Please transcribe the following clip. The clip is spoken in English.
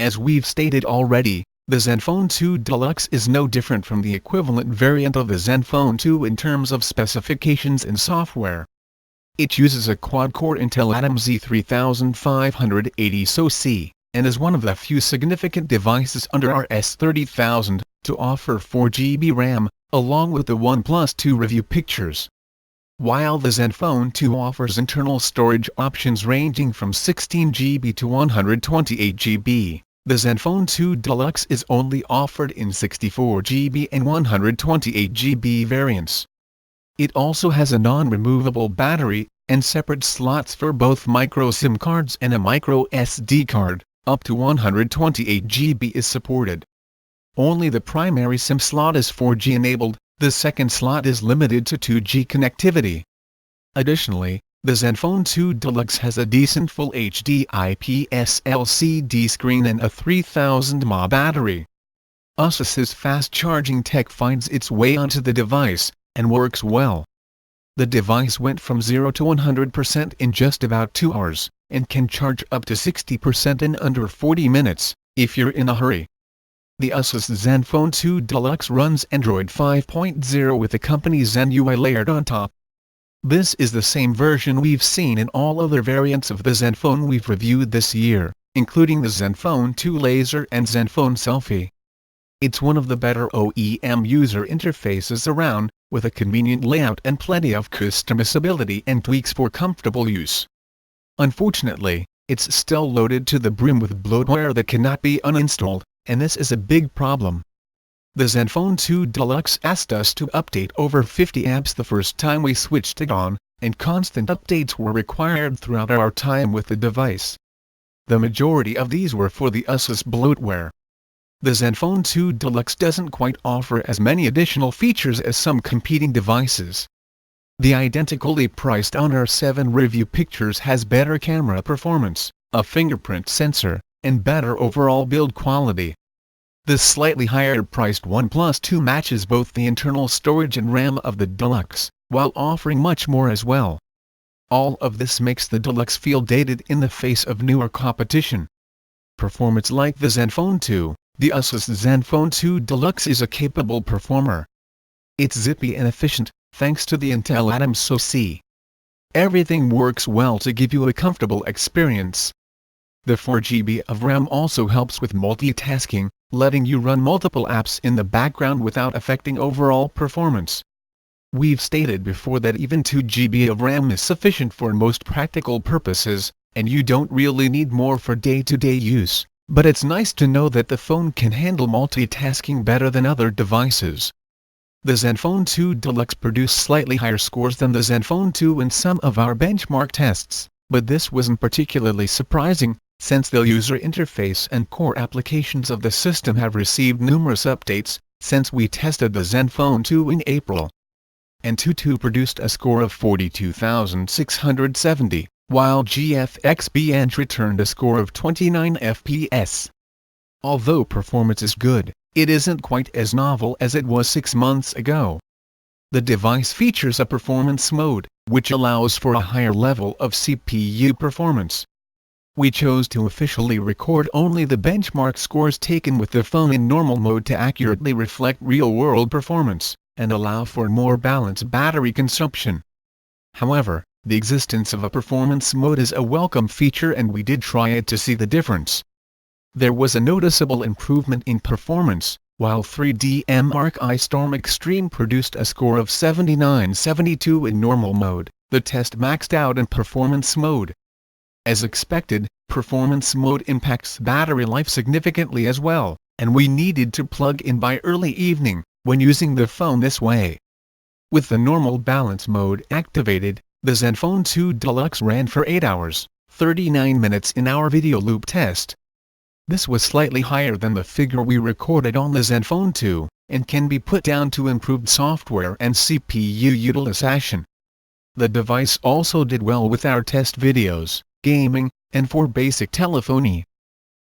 As we've stated already, the ZenFone 2 Deluxe is no different from the equivalent variant of the ZenFone 2 in terms of specifications and software. It uses a quad-core Intel Atom Z3580 SoC, and is one of the few significant devices under RS30000 to offer 4GB RAM, along with the OnePlus 2 review pictures. While the ZenFone 2 offers internal storage options ranging from 16GB to 128GB, the ZenFone 2 Deluxe is only offered in 64GB and 128GB variants. It also has a non-removable battery, and separate slots for both micro SIM cards and a micro SD card. Up to 128GB is supported. Only the primary SIM slot is 4G enabled, the second slot is limited to 2G connectivity. Additionally, the ZenFone 2 Deluxe has a decent Full HD IPS LCD screen and a 3000 mAh battery. Asus's fast-charging tech finds its way onto the device, and works well. The device went from 0 to 100% in just about 2 hours, and can charge up to 60% in under 40 minutes, if you're in a hurry. The Asus ZenFone 2 Deluxe runs Android 5.0 with the company's Zen UI layered on top. This is the same version we've seen in all other variants of the ZenFone we've reviewed this year, including the ZenFone 2 Laser and ZenFone Selfie. It's one of the better OEM user interfaces around, with a convenient layout and plenty of customizability and tweaks for comfortable use. Unfortunately, it's still loaded to the brim with bloatware that cannot be uninstalled, and this is a big problem. The ZenFone 2 Deluxe asked us to update over 50 apps the first time we switched it on, and constant updates were required throughout our time with the device. The majority of these were for the Asus bloatware. The ZenFone 2 Deluxe doesn't quite offer as many additional features as some competing devices. The identically priced Honor 7 review pictures has better camera performance, a fingerprint sensor, and better overall build quality. The slightly higher-priced OnePlus 2 matches both the internal storage and RAM of the Deluxe, while offering much more as well. All of this makes the Deluxe feel dated in the face of newer competition. Performance like the ZenFone 2, the Asus ZenFone 2 Deluxe is a capable performer. It's zippy and efficient, thanks to the Intel Atom SoC. Everything works well to give you a comfortable experience. The 4GB of RAM also helps with multitasking, letting you run multiple apps in the background without affecting overall performance. We've stated before that even 2GB of RAM is sufficient for most practical purposes, and you don't really need more for day-to-day use. But it's nice to know that the phone can handle multitasking better than other devices. The ZenFone 2 Deluxe produced slightly higher scores than the ZenFone 2 in some of our benchmark tests, but this wasn't particularly surprising, since the user interface and core applications of the system have received numerous updates since we tested the ZenFone 2 in April. And 2 produced a score of 42,670. While GFX Bench returned a score of 29 FPS. Although performance is good, it isn't quite as novel as it was 6 months ago. The device features a performance mode, which allows for a higher level of CPU performance. We chose to officially record only the benchmark scores taken with the phone in normal mode to accurately reflect real-world performance, and allow for more balanced battery consumption. However, the existence of a performance mode is a welcome feature, and we did try it to see the difference. There was a noticeable improvement in performance, while 3DM Arc Eye Storm Extreme produced a score of 7972 in normal mode. The test maxed out in performance mode. As expected, performance mode impacts battery life significantly as well, and we needed to plug in by early evening, when using the phone this way. With the normal balance mode activated, the ZenFone 2 Deluxe ran for 8 hours, 39 minutes in our video loop test. This was slightly higher than the figure we recorded on the ZenFone 2, and can be put down to improved software and CPU utilization. The device also did well with our test videos, gaming, and for basic telephony.